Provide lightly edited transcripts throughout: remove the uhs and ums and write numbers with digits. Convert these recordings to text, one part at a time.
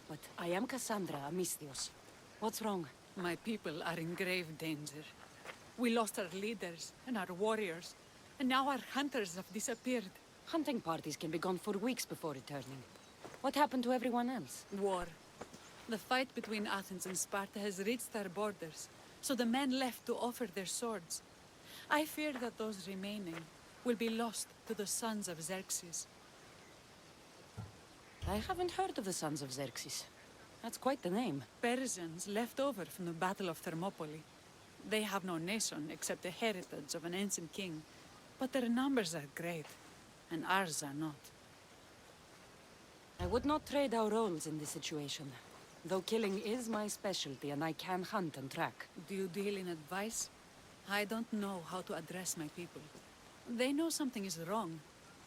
Greetings, but I am Cassandra Amistios. What's wrong? My people are in grave danger. We lost our leaders and our warriors, and now our hunters have disappeared. Hunting parties can be gone for weeks before returning. What happened to everyone else? War. The fight between Athens and Sparta has reached our borders, so the men left to offer their swords. I fear that those remaining will be lost to the sons of Xerxes. I haven't heard of the Sons of Xerxes. That's quite the name. Persians left over from the Battle of Thermopylae. They have no nation except the heritage of an ancient king, but their numbers are great, and ours are not. I would not trade our roles in this situation. Though killing is my specialty and I can hunt and track. Do you deal in advice? I don't know how to address my people. They know something is wrong,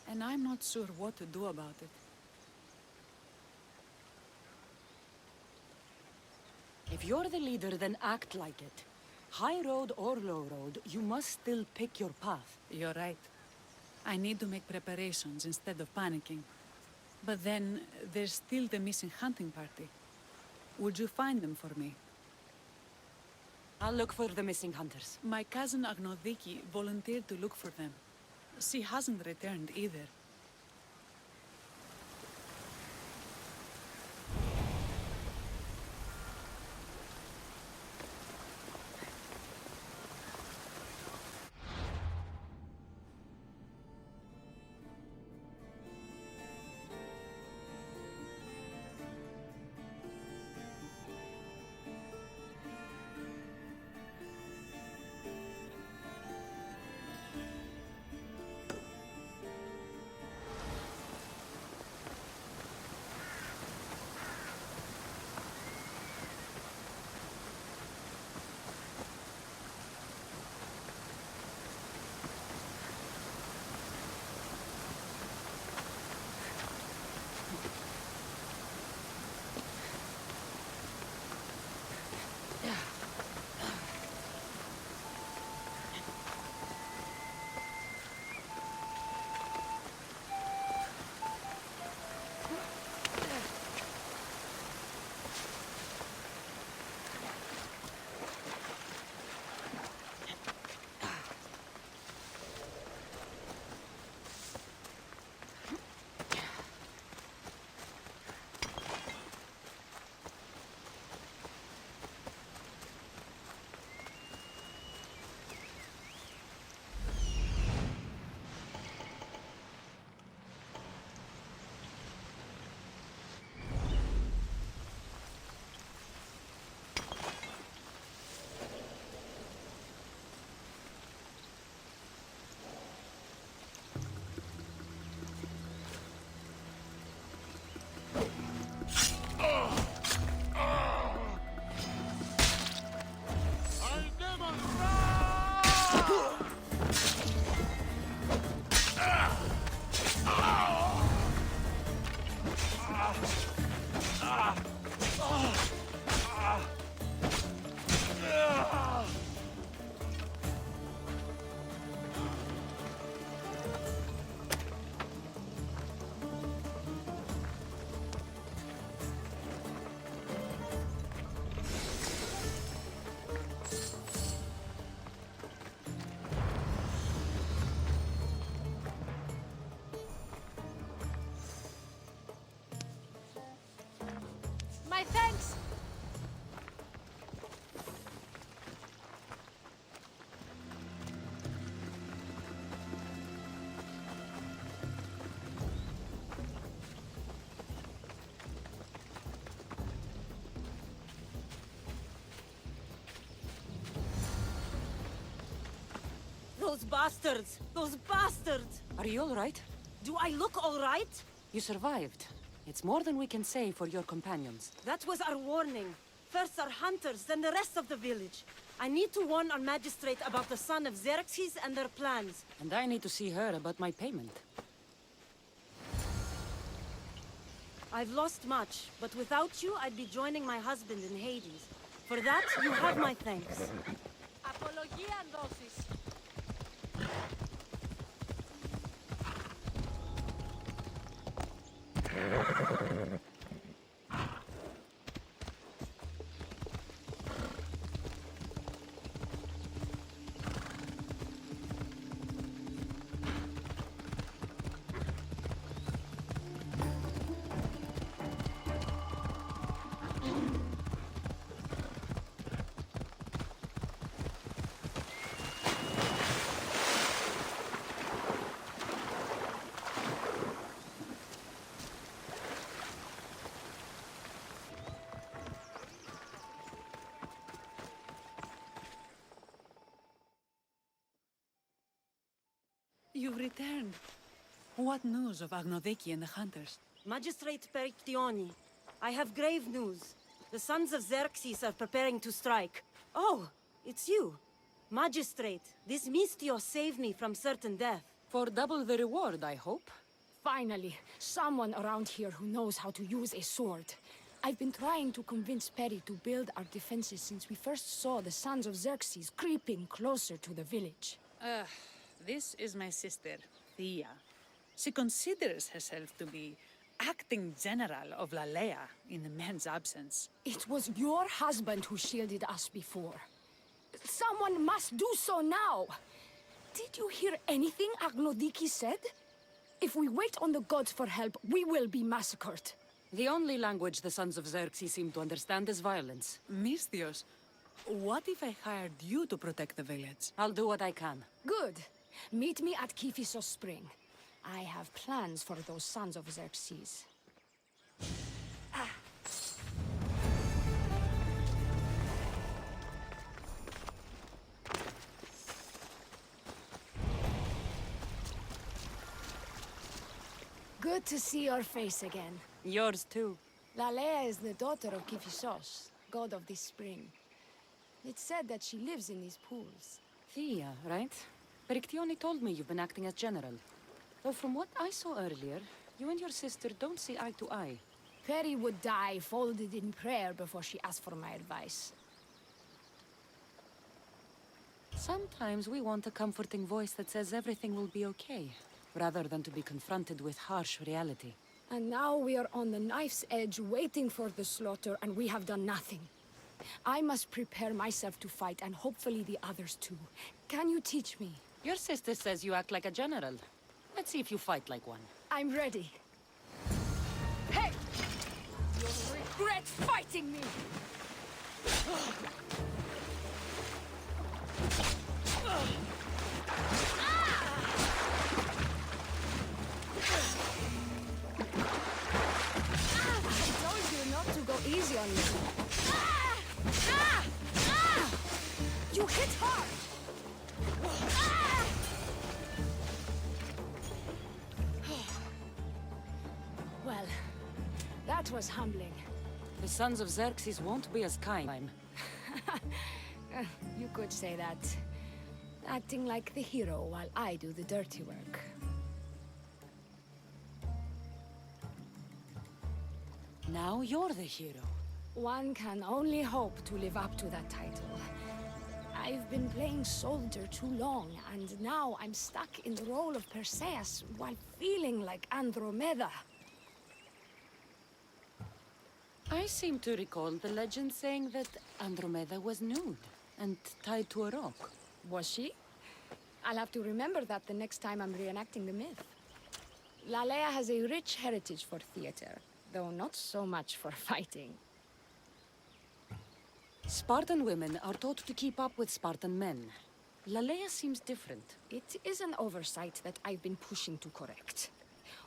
and I'm not sure what to do about it. If you're the leader, then act like it. High road or low road, you must still pick your path. You're right. I need to make preparations instead of panicking. But then, there's still the missing hunting party. Would you find them for me? I'll look for the missing hunters. My cousin Agnodiki volunteered to look for them. She hasn't returned either. My thanks! Those bastards! Those bastards! Are you all right? Do I look all right? You survived. It's more than we can say for your companions. That was our warning. First our hunters, then the rest of the village. I need to warn our magistrate about the son of Xerxes and their plans. And I need to see her about my payment. I've lost much, but without you, I'd be joining my husband in Hades. For that, you have my thanks. Apologia dosis. you've returned. What news of Agnodeki and the hunters? Magistrate Perictioni, I have grave news. The sons of Xerxes are preparing to strike. Oh, it's you. Magistrate, this Mistio saved me from certain death. For double the reward, I hope. Finally, someone around here who knows how to use a sword. I've been trying to convince Perry to build our defenses since we first saw the sons of Xerxes creeping closer to the village. This is my sister, Thea. She considers herself to be acting general of Lalea in the men's absence. It was your husband who shielded us before. Someone must do so now! Did you hear anything Agnodiki said? If we wait on the gods for help, we will be massacred. The only language the sons of Xerxes seem to understand is violence. Mistios, what if I hired you to protect the village? I'll do what I can. Good. Meet me at Kiphisos Spring. I have plans for those sons of Xerxes. Good to see your face again. Yours too. Lalea is the daughter of Kiphisos, god of this spring. It's said that she lives in these pools. Thea, right? Perictioni told me you've been acting as general. Though from what I saw earlier, you and your sister don't see eye to eye. Perry would die folded in prayer before she asked for my advice. Sometimes we want a comforting voice that says everything will be okay, rather than to be confronted with harsh reality. And now we are on the knife's edge waiting for the slaughter, and we have done nothing. I must prepare myself to fight, and hopefully the others too. Can you teach me? Your sister says you act like a general. Let's see if you fight like one. I'm ready. Hey! You'll regret fighting me! I told you not to go easy on me. You hit hard! Well, that was humbling. The sons of Xerxes won't be as kind. You could say that. Acting like the hero while I do the dirty work. Now you're the hero. One can only hope to live up to that title. I've been playing soldier too long, and now I'm stuck in the role of Perseus while feeling like Andromeda. I seem to recall the legend saying that Andromeda was nude and tied to a rock. Was she? I'll have to remember that the next time I'm reenacting the myth. Lalea has a rich heritage for theater, though not so much for fighting. Spartan women are taught to keep up with Spartan men. Lalea seems different. It is an oversight that I've been pushing to correct.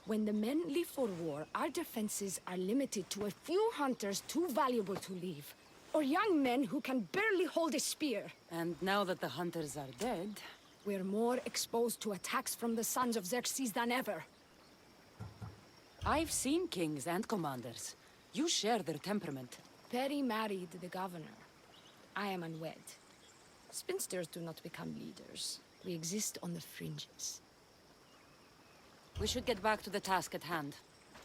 When the men leave for war, our defenses are limited to a few hunters too valuable to leave, or young men who can barely hold a spear. And now that the hunters are dead... We're more exposed to attacks from the sons of Xerxes than ever. I've seen kings and commanders. You share their temperament. Perry married the governor. I am unwed. Spinsters do not become leaders. We exist on the fringes. We should get back to the task at hand.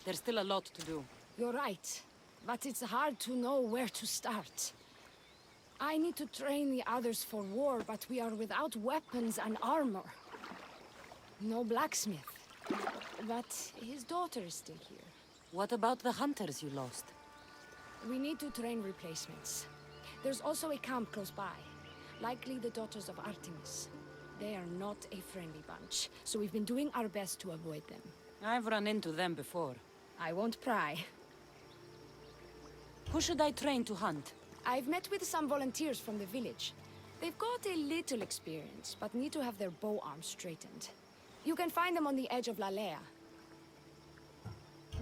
There's still a lot to do. You're right, but it's hard to know where to start. I need to train the others for war, but we are without weapons and armor. No blacksmith. But his daughter is still here. What about the hunters you lost? We need to train replacements. There's also a camp close by. Likely the daughters of Artemis. They are not a friendly bunch, so we've been doing our best to avoid them. I've run into them before. I won't pry. Who should I train to hunt? I've met with some volunteers from the village. They've got a little experience, but need to have their bow arms straightened. You can find them on the edge of Lalea.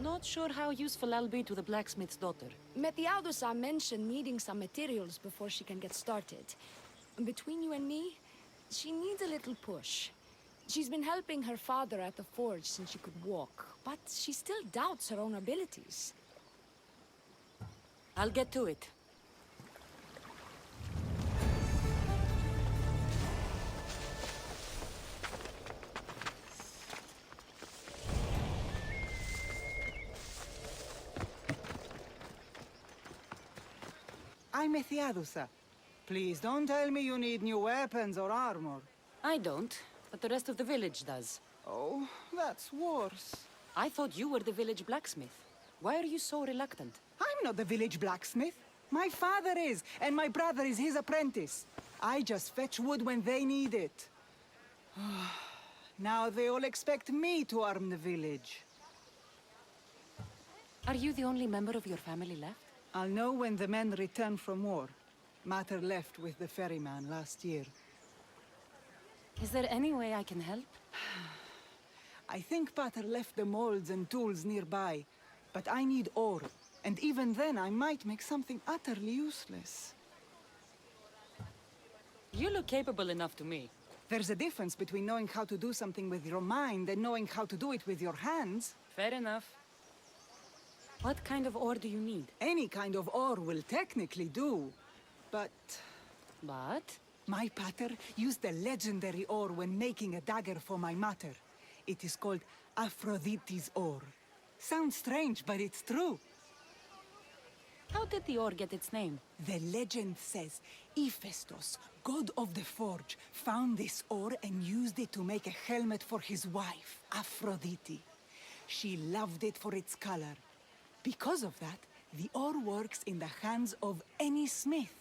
Not sure how useful I'll be to the blacksmith's daughter. Metiaudusa mentioned needing some materials before she can get started. Between you and me, she needs a little push. She's been helping her father at the forge since she could walk, but she still doubts her own abilities. I'll get to it. I'm Ethiadusa. Please don't tell me you need new weapons or armor. I don't, but the rest of the village does. Oh, that's worse. I thought you were the village blacksmith. Why are you so reluctant? I'm not the village blacksmith. My father is, and my brother is his apprentice. I just fetch wood when they need it. Now they all expect me to arm the village. Are you the only member of your family left? I'll know when the men return from war. Mater left with the ferryman last year. Is there any way I can help? I think Pater left the molds and tools nearby, but I need ore, and even then I might make something utterly useless. You look capable enough to me. There's a difference between knowing how to do something with your mind and knowing how to do it with your hands. Fair enough. What kind of ore do you need? Any kind of ore will technically do, but... But? My pater used the legendary ore when making a dagger for my mater. It is called Aphrodite's ore. Sounds strange, but it's true. How did the ore get its name? The legend says Hephaestus, god of the forge, found this ore and used it to make a helmet for his wife, Aphrodite. She loved it for its color. Because of that, the ore works in the hands of any smith.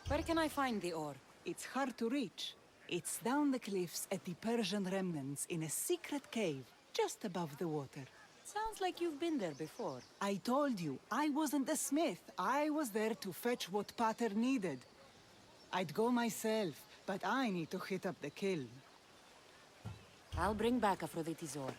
Where can I find the ore? It's hard to reach. It's down the cliffs at the Persian remnants in a secret cave, just above the water. Sounds like you've been there before. I told you, I wasn't the smith. I was there to fetch what Pater needed. I'd go myself, but I need to hit up the kiln. I'll bring back Aphrodite's ore.